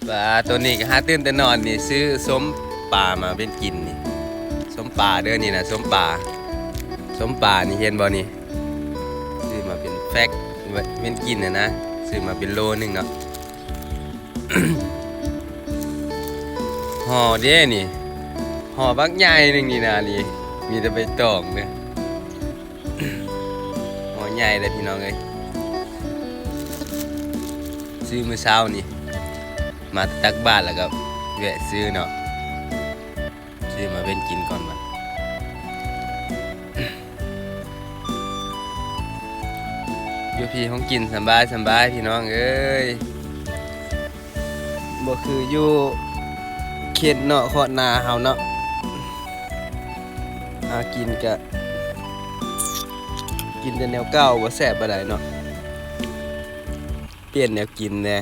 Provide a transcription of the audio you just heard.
ปลาตัวนี้ก็หาตื่นแต่นอนนี่ซื้อส้มปลามาเป็นกินนี่ส้มปลาเด้อนี่นะส้มปลานี่เห็นบ่นี่ซื้อมาเป็นแฟกเป็นกินนะซื้อมาเป็นโลนึงเนาะ ห่อเด้นี่ห่อบักใหญ่นึงนี่นะนี่มีแต่ใบตองเนี่ย ห่อใหญ่เลยพี่น้องเอ้ยซื้อมื้อเช้านี่มาตักบ้านแล้วก็แวะซื้อเนาะซื้อมาเป็นกินก่อนมา อยู่พี่ห้องกินสบายพี่น้องเอ้ยบ่คืออยู่เขตเนาะขอดนาเฮาเนาะหากินกะกินแต่แนวเก่าบ่แซ่บบ่ได้เนาะเปลี่ยนแนวกินแน่